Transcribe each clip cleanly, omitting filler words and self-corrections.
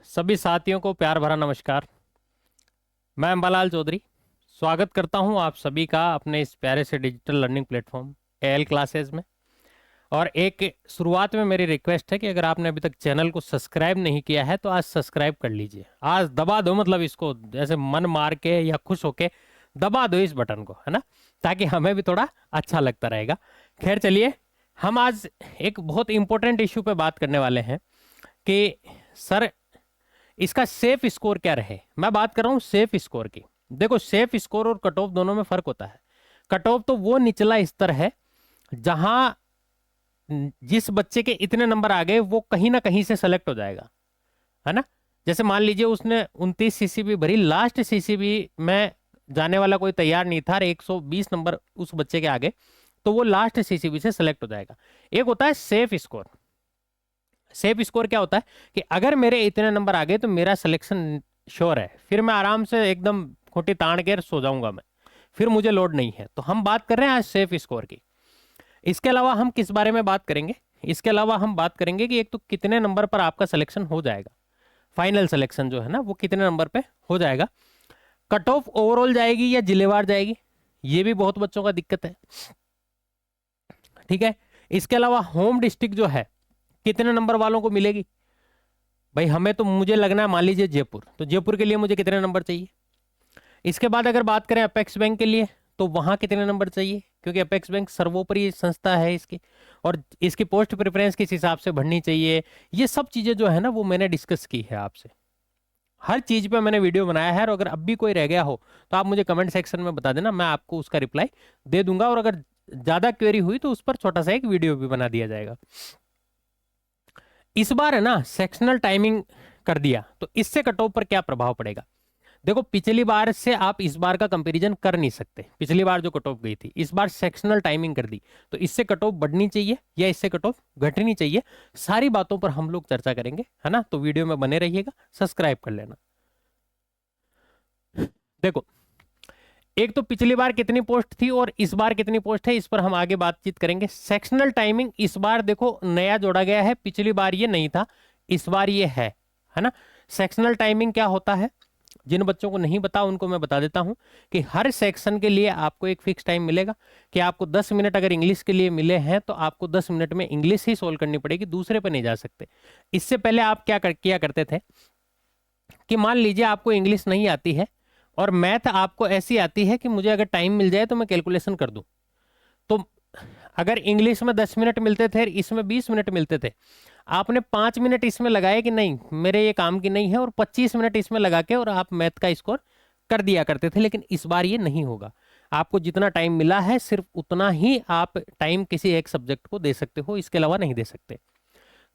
सभी साथियों को प्यार भरा नमस्कार। मैं अंबालाल चौधरी स्वागत करता हूं आप सभी का अपने इस प्यारे से digital learning platform L classes में। और एक शुरुआत में मेरी रिक्वेस्ट है कि अगर आपने अभी तक चैनल को सब्सक्राइब नहीं किया है तो आज सब्सक्राइब कर लीजिए। आज दबा दो, मतलब इसको जैसे मन मार के या खुश होके दबा दो इस बटन को, है ना, ताकि हमें भी थोड़ा अच्छा लगता रहेगा। खैर चलिए, हम आज एक बहुत इंपॉर्टेंट इश्यू पे बात करने वाले हैं कि सर इसका सेफ स्कोर क्या रहे। मैं बात कर रहा हूँ सेफ स्कोर की। देखो, सेफ स्कोर और कट ऑफ दोनों में फर्क होता है। कट ऑफ तो वो निचला स्तर है जहां जिस बच्चे के इतने नंबर आ गए वो कहीं ना कहीं से सेलेक्ट हो जाएगा, है ना। जैसे मान लीजिए उसने 29 सीसीबी भरी, लास्ट सीसीबी में जाने वाला कोई तैयार नहीं था और 120 नंबर उस बच्चे के आगे, तो वो लास्ट सीसीबी से सेलेक्ट हो जाएगा। एक होता है सेफ स्कोर। सेफ स्कोर क्या होता है कि अगर मेरे इतने नंबर आ गए तो मेरा सिलेक्शन श्योर है, फिर मैं आराम से एकदम खोटी तान के सो जाऊंगा मैं, फिर मुझे लोड नहीं है। तो हम बात कर रहे हैं आज सेफ स्कोर की। इसके अलावा हम किस बारे में बात करेंगे? इसके अलावा हम बात करेंगे कि एक तो कितने नंबर पर आपका सिलेक्शन हो जाएगा, फाइनल सिलेक्शन जो है ना वो कितने नंबर पे हो जाएगा। कट ऑफ ओवरऑल जाएगी या जिलेवार जाएगी, ये भी बहुत बच्चों का दिक्कत है, ठीक है। इसके अलावा होम डिस्ट्रिक्ट जो है कितने नंबर वालों को मिलेगी। भाई हमें तो मुझे लगना है, मान लीजिए जयपुर, तो जयपुर के लिए मुझे कितने नंबर चाहिए। इसके बाद अगर बात करें अपेक्स बैंक के लिए तो वहां कितने नंबर चाहिए, क्योंकि अपेक्स बैंक सर्वोपरि संस्था है इसकी, और इसकी पोस्ट प्रेफरेंस किस हिसाब से बढ़नी चाहिए। ये सब चीजें जो है ना वो मैंने डिस्कस की है आपसे, हर चीज पे मैंने वीडियो बनाया है। और अगर अब भी कोई रह गया हो तो आप मुझे कमेंट सेक्शन में बता देना, मैं आपको उसका रिप्लाई दे दूंगा। और अगर ज्यादा क्वेरी हुई तो उस पर छोटा सा एक वीडियो भी बना दिया जाएगा। इस बार है ना सेक्शनल टाइमिंग कर दिया, तो इससे कट ऑफ पर क्या प्रभाव पड़ेगा। देखो, पिछली बार से आप इस बार का कंपैरिजन कर नहीं सकते। पिछली बार जो कट ऑफ गई थी, इस बार सेक्शनल टाइमिंग कर दी, तो इससे कट ऑफ बढ़नी चाहिए या इससे कट ऑफ घटनी चाहिए, सारी बातों पर हम लोग चर्चा करेंगे, है ना। तो वीडियो में बने रहिएगा, सब्सक्राइब कर लेना। देखो, एक तो पिछली बार कितनी पोस्ट थी और इस बार कितनी पोस्ट है, इस पर हम आगे बातचीत करेंगे। सेक्शनल टाइमिंग इस बार देखो नया जोड़ा गया है, पिछली बार ये नहीं था, इस बार ये है ना। सेक्शनल टाइमिंग क्या होता है, जिन बच्चों को नहीं पता उनको मैं बता देता हूं कि हर सेक्शन के लिए आपको एक फिक्स टाइम मिलेगा कि आपको 10 मिनट अगर इंग्लिश के लिए मिले हैं तो आपको 10 मिनट में इंग्लिश ही सोल्व करनी पड़ेगी, दूसरे पे नहीं जा सकते। इससे पहले आप किया करते थे कि मान लीजिए आपको इंग्लिश नहीं आती है और मैथ आपको ऐसी आती है कि मुझे अगर टाइम मिल जाए तो मैं कैलकुलेशन कर दूं, तो अगर इंग्लिश में 10 मिनट मिलते थे, इसमें 20 मिनट मिलते थे, आपने 5 मिनट इसमें लगाए कि नहीं मेरे ये काम की नहीं है, और 25 मिनट इसमें लगा के और आप मैथ का स्कोर कर दिया करते थे। लेकिन इस बार ये नहीं होगा, आपको जितना टाइम मिला है सिर्फ उतना ही आप टाइम किसी एक सब्जेक्ट को दे सकते हो, इसके अलावा नहीं दे सकते।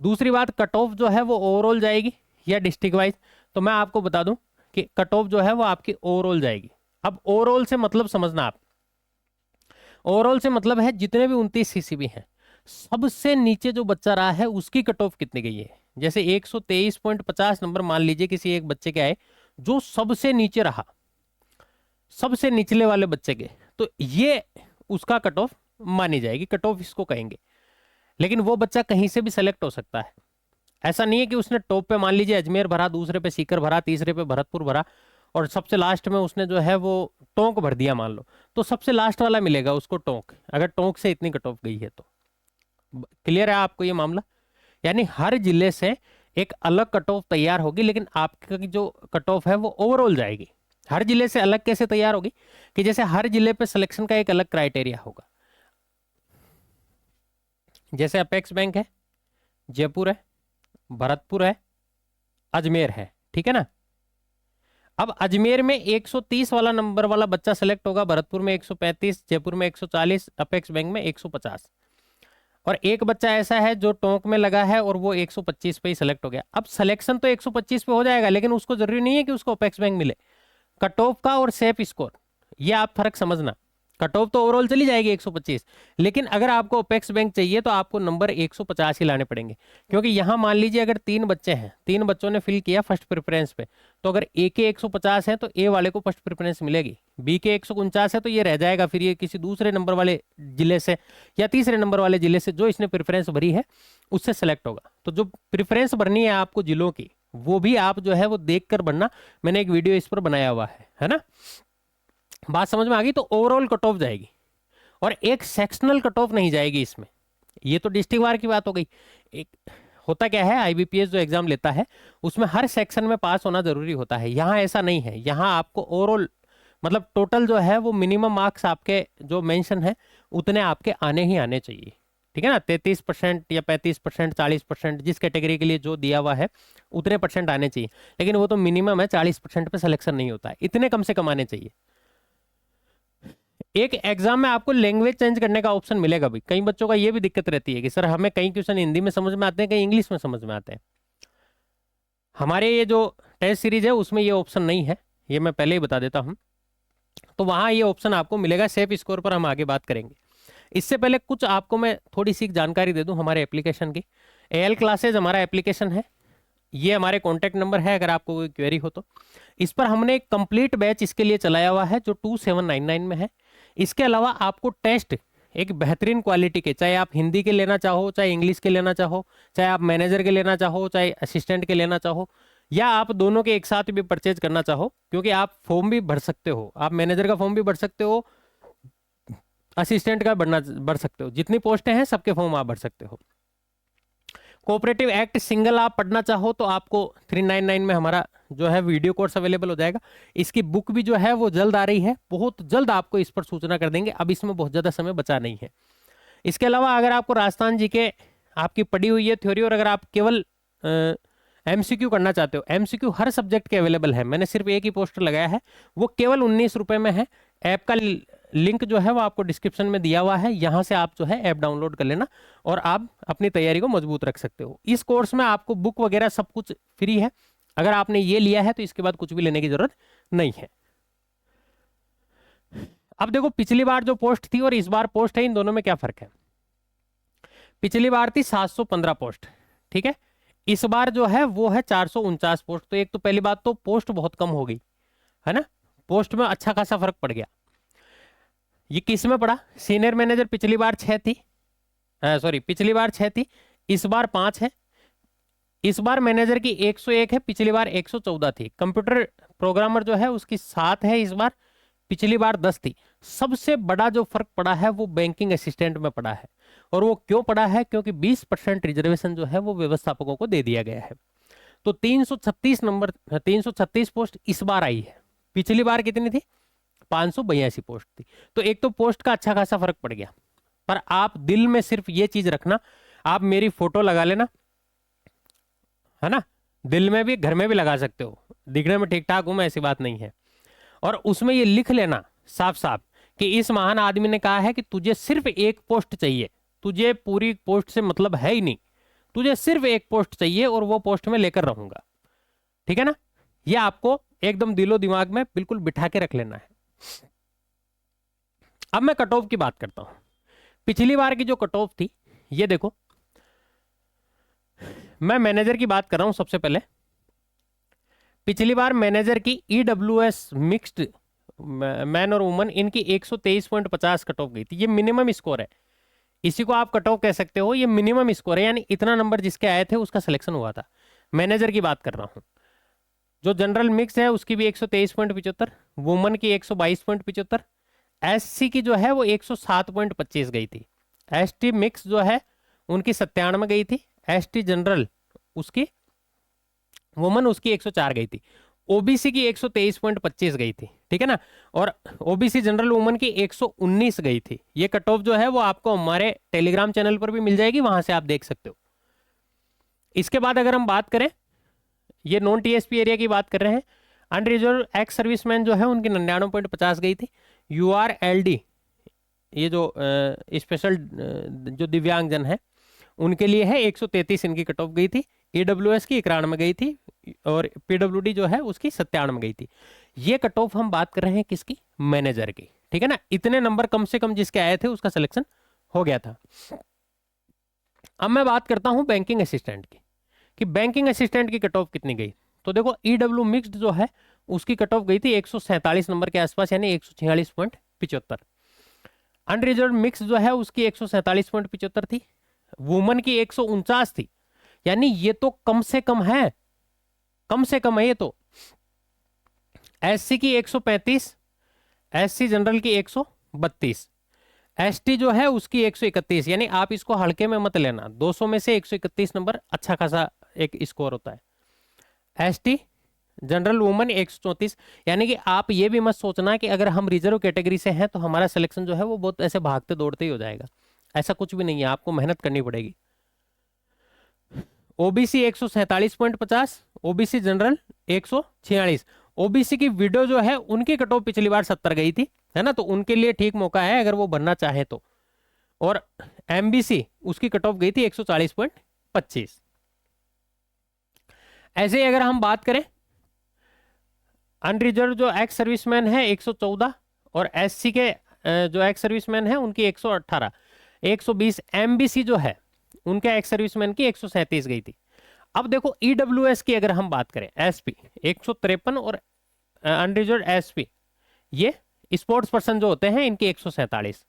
दूसरी बात, कट ऑफ जो है वो ओवरऑल जाएगी या डिस्ट्रिक्ट वाइज, तो मैं आपको बता दूं कि कट ऑफ जो है वो आपकी ओवरऑल जाएगी। अब ओवरऑल से मतलब समझना आप, ओवरऑल से मतलब है जितने भी 29 सीसीबी हैं सबसे नीचे जो बच्चा रहा है उसकी कट ऑफ कितनी गई है। जैसे 123.50 नंबर मान लीजिए किसी एक बच्चे के आए जो सबसे नीचे रहा, सबसे निचले वाले बच्चे के, तो ये उसका कट ऑफ मानी जाएगी, कट ऑफ इसको कहेंगे। लेकिन वो बच्चा कहीं से भी सेलेक्ट हो सकता है, ऐसा नहीं है कि उसने टॉप पे मान लीजिए अजमेर भरा, दूसरे पे सीकर भरा, तीसरे पे भरतपुर भरा, और सबसे लास्ट में उसने जो है वो टोंक भर दिया मान लो, तो सबसे लास्ट वाला मिलेगा उसको टोंक, अगर टोंक से इतनी कट ऑफ गई है तो। क्लियर है आपको ये मामला? यानी हर जिले से एक अलग कट ऑफ तैयार होगी, लेकिन आपकी जो कट ऑफ है वो ओवरऑल जाएगी। हर जिले से अलग कैसे तैयार होगी कि जैसे हर जिले पे सिलेक्शन का एक अलग क्राइटेरिया होगा। जैसे अपेक्स बैंक है, जयपुर है, भरतपुर है, अजमेर है, ठीक है ना। अब अजमेर में 130 वाला नंबर वाला बच्चा सेलेक्ट होगा, भरतपुर में 135, जयपुर में 140, अपेक्स बैंक में 150, और एक बच्चा ऐसा है जो टोंक में लगा है और वो 125 पे ही सेलेक्ट हो गया। अब सिलेक्शन तो 125 पे हो जाएगा, लेकिन उसको जरूरी नहीं है कि उसको अपेक्स बैंक मिले। कट ऑफ का और सेफ स्कोर, ये आप फर्क समझना। कट ऑफ तो ओवरऑल चली जाएगी 125, लेकिन अगर आपको अपेक्स बैंक चाहिए तो आपको नंबर 150 ही लाने पड़ेंगे। क्योंकि यहां मान लीजिए अगर 3 बच्चे हैं, 3 बच्चों ने फिल किया फर्स्ट प्रेफरेंस पे, तो अगर ए के 150 है तो ए वाले को फर्स्ट प्रेफरेंस मिलेगी, बी के 149 है तो ये रह जाएगा, फिर ये किसी दूसरे नंबर वाले जिले से या तीसरे नंबर वाले जिले से जो इसने प्रेफरेंस भरी है उससे सेलेक्ट होगा। तो जो प्रेफरेंस भरनी है आपको जिलों की, वो भी आप जो है वो देख कर बनना, मैंने एक वीडियो इस पर बनाया हुआ है ना। बात समझ में आ गई? तो ओवरऑल कट ऑफ जाएगी और एक सेक्शनल कट ऑफ नहीं जाएगी इसमें। ये तो डिस्ट्रिक्ट वार की बात हो गई। एक होता क्या है, आईबीपीएस जो एग्जाम लेता है उसमें हर सेक्शन में पास होना जरूरी होता है। यहाँ ऐसा नहीं है, यहाँ आपको ओवरऑल मतलब टोटल जो है वो मिनिमम मार्क्स आपके जो मेंशन है उतने आपके आने ही आने चाहिए, ठीक है ना। 33% या 35%, 40%, जिस कैटेगरी के लिए जो दिया हुआ है उतने परसेंट आने चाहिए। लेकिन वो तो मिनिमम है, 40% पे सिलेक्शन नहीं होता है, इतने कम से कम आने चाहिए। एक एग्जाम में आपको लैंग्वेज चेंज करने का ऑप्शन मिलेगा भी। कई बच्चों का ये भी दिक्कत रहती है कि सर हमें कई क्वेश्चन हिंदी में समझ में आते हैं, कई इंग्लिश में समझ में आते हैं। हमारे ये जो टेस्ट सीरीज है उसमें ये ऑप्शन नहीं है, ये मैं पहले ही बता देता हूँ। तो वहाँ ये ऑप्शन आपको मिलेगा। सेफ स्कोर पर हम आगे बात करेंगे। इससे पहले कुछ आपको मैं थोड़ी सी जानकारी दे दूं हमारे एप्लीकेशन की। एएल क्लासेज हमारा एप्लीकेशन है, ये हमारे कॉन्टैक्ट नंबर है अगर आपको कोई क्वेरी हो तो। इस पर हमने एक कंप्लीट बैच इसके लिए चलाया हुआ है जो 2799 में है। इसके अलावा आपको टेस्ट एक बेहतरीन क्वालिटी के, चाहे आप हिंदी के लेना चाहो, चाहे इंग्लिश के लेना चाहो, चाहे आप मैनेजर के लेना चाहो, चाहे असिस्टेंट के लेना चाहो, या आप दोनों के एक साथ भी परचेज करना चाहो, क्योंकि आप फॉर्म भी भर सकते हो, आप मैनेजर का फॉर्म भी भर सकते हो, असिस्टेंट का भर सकते हो, जितनी पोस्टें हैं सबके फॉर्म आप भर सकते हो। कोऑपरेटिव एक्ट सिंगल आप पढ़ना चाहो तो आपको 399 में हमारा जो है वीडियो कोर्स अवेलेबल हो जाएगा। इसकी बुक भी जो है वो जल्द आ रही है, बहुत जल्द आपको इस पर सूचना कर देंगे, अब इसमें बहुत ज़्यादा समय बचा नहीं है। इसके अलावा अगर आपको राजस्थान जी के आपकी पढ़ी हुई है थ्योरी, और अगर आप केवल एमसीक्यू करना चाहते हो, एमसीक्यू हर सब्जेक्ट के अवेलेबल है। मैंने सिर्फ एक ही पोस्टर लगाया है, वो केवल 19 रुपये में है। ऐप का लिंक जो है वो आपको डिस्क्रिप्शन में दिया हुआ है, यहाँ से आप जो है ऐप डाउनलोड कर लेना और आप अपनी तैयारी को मजबूत रख सकते हो। इस कोर्स में आपको बुक वगैरह सब कुछ फ्री है। अगर आपने ये लिया है तो इसके बाद कुछ भी लेने की जरूरत नहीं है। अब देखो पिछली बार जो पोस्ट थी और इस बार पोस्ट है, इन दोनों में क्या फर्क है। पिछली बार थी 715 पोस्ट, ठीक है। इस बार जो है वो है 449 पोस्ट। तो एक तो पहली बात तो पोस्ट बहुत कम हो गई है ना, पोस्ट में अच्छा खासा फर्क पड़ गया। ये किस में पड़ा, सीनियर मैनेजर पिछली बार 6 थी, सॉरी पिछली बार 6 थी, इस बार 5 है। इस बार मैनेजर की 101 है, पिछली बार 114 थी। कंप्यूटर प्रोग्रामर जो है उसकी 7 है इस बार, पिछली बार 10 थी। सबसे बड़ा जो फर्क पड़ा है वो बैंकिंग असिस्टेंट में पड़ा है। और वो क्यों पड़ा है, क्योंकि 20% रिजर्वेशन जो है वो व्यवस्थापकों को दे दिया गया है। तो 336 पोस्ट इस बार आई है, पिछली बार कितनी थी, 582 पोस्ट थी। तो एक तो पोस्ट का अच्छा खासा फर्क पड़ गया। पर आप दिल में सिर्फ ये चीज रखना, आप मेरी फोटो लगा लेना, है ना, दिल में भी घर में भी लगा सकते हो, दिखने में ठीक ठाक हूं मैं, ऐसी बात नहीं है। और उसमें ये लिख लेना साफ साफ कि इस महान आदमी ने कहा है कि तुझे सिर्फ एक पोस्ट चाहिए, तुझे पूरी पोस्ट से मतलब है ही नहीं, तुझे सिर्फ एक पोस्ट चाहिए और वो पोस्ट में लेकर रहूंगा, ठीक है ना। ये आपको एकदम दिलो दिमाग में बिल्कुल बिठा के रख लेना है। अब मैं कट ऑफ की बात करता हूं। पिछली बार की जो कट ऑफ थी, ये देखो, मैं मैनेजर की बात कर रहा हूं सबसे पहले। पिछली बार मैनेजर की ईडब्ल्यूएस मिक्स्ड मैन और वुमन, इनकी 123.50 कट ऑफ गई थी। ये मिनिमम स्कोर है, इसी को आप कट ऑफ कह सकते हो, ये मिनिमम स्कोर है, यानी इतना नंबर जिसके आए थे उसका सिलेक्शन हुआ था। मैनेजर की बात कर रहा हूं। जो जनरल मिक्स है उसकी भी 123.75, वुमन की 122.75, एससी की जो है वो 107.25 गई थी, एसटी मिक्स जो है उनकी 97 गई थी, एसटी जनरल उसकी वुमन उसकी 104 गई थी, ओबीसी की 123.25 गई थी, ठीक है ना, और ओबीसी जनरल वुमन की 119 गई थी। ये कट ऑफ जो है वो आपको हमारे टेलीग्राम चैनल पर भी मिल जाएगी, वहां से आप देख सकते हो। इसके बाद अगर हम बात करें, ये नॉन टीएसपी एरिया की बात कर रहे हैं, अनरिजर्व एक्स सर्विसमैन जो है उनकी 99.50 गई थी। यूआरएलडी, ये जो स्पेशल जो दिव्यांगजन है उनके लिए है 133 इनकी कट ऑफ गई थी। ईडब्ल्यूएस की 91 गई थी और पीडब्ल्यूडी जो है उसकी 97 गई थी। ये कट ऑफ हम बात कर रहे हैं किसकी, मैनेजर की, ठीक है ना। इतने नंबर कम से कम जिसके आए थे उसका सिलेक्शन हो गया था। अब मैं बात करता हूं बैंकिंग असिस्टेंट की, कि बैंकिंग असिस्टेंट की कट ऑफ कितनी गई। तो देखो ईडब्ल्यू मिक्स्ड जो है उसकी कट ऑफ गई थी 147 नंबर के आसपास, यानी 146.75। अनरिजर्व मिक्स जो है उसकी 147.75 थी, वुमन की 149 थी, यानी ये तो कम से कम है, कम से कम है ये तो। एससी की 135, एससी जनरल की 132, एसटी जो है उसकी 131, यानी आप इसको हल्के में मत लेना, 200 में से 131 नंबर अच्छा खासा एक स्कोर होता है। एसटी जनरल वुमन 134, यानी कि आप ये भी मत सोचना कि अगर हम रिजर्व कैटेगरी से हैं तो हमारा सिलेक्शन जो है वो बहुत ऐसे भागते दौड़ते ही हो जाएगा, ऐसा कुछ भी नहीं है, आपको मेहनत करनी पड़ेगी। OBC 147.50, OBC general 146। ओबीसी की विडो जो है उनकी कट ऑफ पिछली बार 70 गई थी, है ना, तो उनके लिए ठीक मौका है अगर वो बनना चाहे तो। और एमबीसी उसकी कट ऑफ गई थी 140.25। ऐसे ही अगर हम बात करें अनरिजर्व जो एक्स सर्विसमैन है 114, और एससी के जो एक्स सर्विसमैन है उनकी 118, 120। एमबीसी जो है उनके एक्स सर्विसमैन की 137 गई थी। अब देखो ईडब्ल्यूएस की अगर हम बात करें, एसपी 153 और अनरिजर्व एसपी ये स्पोर्ट्स पर्सन जो होते हैं इनकी 147।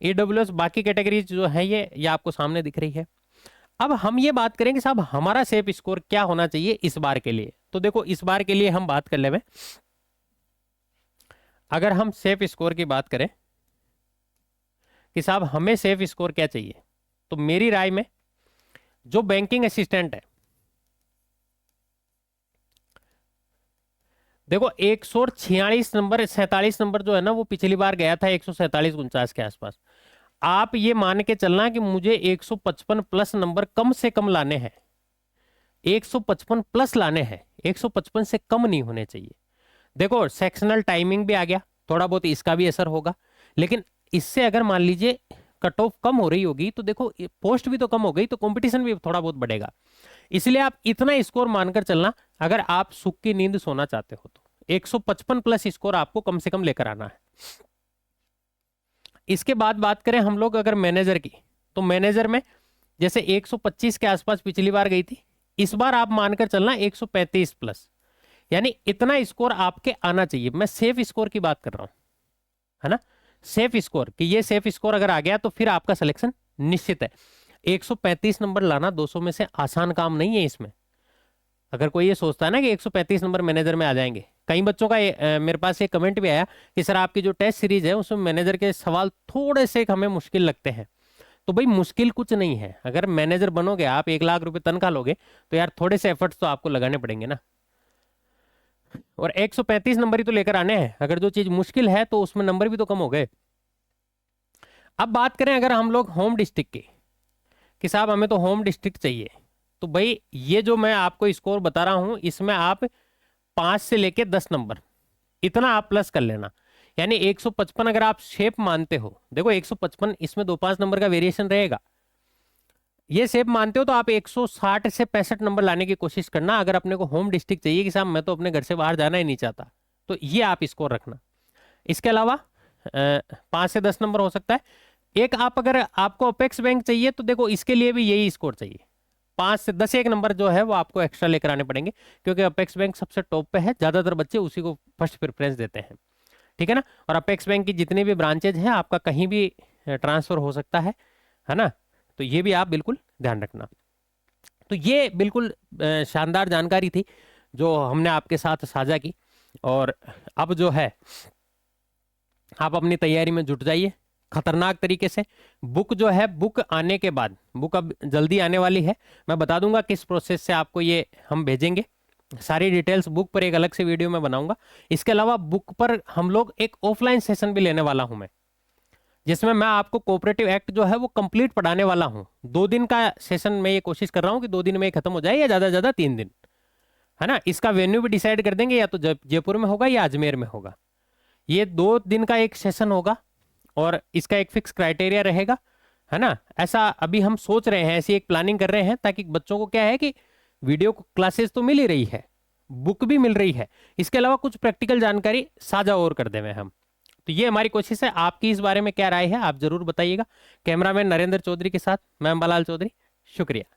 ईडब्ल्यूएस बाकी कैटेगरीज जो है ये आपको सामने दिख रही है। अब हम ये बात करेंगे साहब हमारा सेफ स्कोर क्या होना चाहिए इस बार के लिए। तो देखो इस बार के लिए हम बात कर ले, अगर हम सेफ स्कोर की बात करें कि साहब हमें सेफ स्कोर क्या चाहिए, तो मेरी राय में जो बैंकिंग असिस्टेंट है, देखो 146 नंबर 47 नंबर जो है ना वो पिछली बार गया था 147-49 के आसपास। आप ये मान के चलना कि मुझे 155 प्लस नंबर कम से कम लाने हैं, 155 प्लस लाने हैं, 155 से कम नहीं होने चाहिए। देखो सेक्शनल टाइमिंग भी आ गया, थोड़ा बहुत इसका भी असर होगा, लेकिन इससे अगर मान लीजिए कट ऑफ कम हो रही होगी तो देखो पोस्ट भी तो कम हो गई, तो कंपटीशन भी थोड़ा बहुत बढ़ेगा। इसलिए आप इतना स्कोर मानकर चलना अगर आप सुख की नींद सोना चाहते हो तो 155 प्लस स्कोर आपको कम से कम लेकर आना है। इसके बाद बात करें हम लोग अगर मैनेजर की, तो मैनेजर में जैसे 125 के आसपास पिछली बार गई थी, इस बार आप मानकर चलना 135 प्लस, यानी इतना स्कोर आपके आना चाहिए। मैं सेफ स्कोर की बात कर रहा हूं, है ना, सेफ स्कोर कि ये सेफ स्कोर अगर आ गया तो फिर आपका सिलेक्शन निश्चित है। 135 नंबर लाना 200 में से आसान काम नहीं है इसमें। अगर कोई ये सोचता है ना कि 135 नंबर मैनेजर में आ जाएंगे, कई बच्चों का मेरे पास एक कमेंट भी आया कि सर आपकी जो टेस्ट सीरीज है उसमें मैनेजर के सवाल थोड़े से हमें मुश्किल लगते हैं। तो भाई मुश्किल कुछ नहीं है, अगर मैनेजर बनोगे आप 1 लाख रुपए तनख्वाह लोगे तो यार थोड़े से एफर्ट्स तो आपको लगाने पड़ेंगे ना। और 135 नंबर ही तो लेकर आने हैं, अगर जो चीज मुश्किल है तो उसमें नंबर भी तो कम हो गए। अब बात करें अगर हम लोग होम डिस्ट्रिक्ट की कि साहब हमें तो होम डिस्ट्रिक्ट चाहिए, तो भाई ये जो मैं आपको स्कोर बता रहा हूं इसमें आप 5 से लेके 10 नंबर इतना आप प्लस कर लेना, यानी 155 अगर आप शेप मानते हो, देखो 155 इसमें 2-5 नंबर का वेरिएशन रहेगा, ये शेप मानते हो तो आप 160 से 65 नंबर लाने की कोशिश करना। अगर अपने को होम डिस्ट्रिक्ट चाहिए कि साहब मैं तो अपने घर से बाहर जाना ही नहीं चाहता, तो ये आप स्कोर रखना। इसके अलावा 5 से 10 नंबर हो सकता है। एक आप अगर आपको अपेक्स बैंक चाहिए तो देखो इसके लिए भी यही स्कोर चाहिए, 5 से 10 एक नंबर जो है वो आपको एक्स्ट्रा लेकर आने पड़ेंगे, क्योंकि अपेक्स बैंक सबसे टॉप पे है, ज्यादातर बच्चे उसी को फर्स्ट प्रेफरेंस देते हैं, ठीक है ना। और अपेक्स बैंक की जितनी भी ब्रांचेज हैं आपका कहीं भी ट्रांसफर हो सकता है ना, तो ये भी आप बिल्कुल ध्यान रखना। तो ये बिल्कुल शानदार जानकारी थी जो हमने आपके साथ साझा की, और अब जो है आप अपनी तैयारी में जुट जाइए खतरनाक तरीके से। बुक जो है, बुक आने के बाद, बुक अब जल्दी आने वाली है, मैं बता दूंगा किस प्रोसेस से आपको ये हम भेजेंगे, सारी डिटेल्स बुक पर एक अलग से वीडियो में बनाऊंगा। इसके अलावा बुक पर हम लोग एक ऑफलाइन सेशन भी लेने वाला हूं मैं, जिसमें मैं आपको कोऑपरेटिव एक्ट जो है वो कंप्लीट पढ़ाने वाला हूं। 2 दिन का सेशन में ये कोशिश कर रहा हूं कि 2 दिन में ये खत्म हो जाए, या ज्यादा से ज्यादा 3 दिन, है ना। इसका वेन्यू भी डिसाइड कर देंगे, या तो जयपुर में होगा या अजमेर में होगा। ये 2 दिन का एक सेशन होगा और इसका एक फिक्स क्राइटेरिया रहेगा, है ना। ऐसा अभी हम सोच रहे हैं, ऐसी एक प्लानिंग कर रहे हैं, ताकि बच्चों को क्या है कि वीडियो क्लासेस तो मिल ही रही है, बुक भी मिल रही है, इसके अलावा कुछ प्रैक्टिकल जानकारी साझा और कर देंगे हम। तो ये हमारी कोशिश है। आपकी इस बारे में क्या राय है आप जरूर बताइएगा। कैमरामैन नरेंद्र चौधरी के साथ मैं अंबालाल चौधरी, शुक्रिया।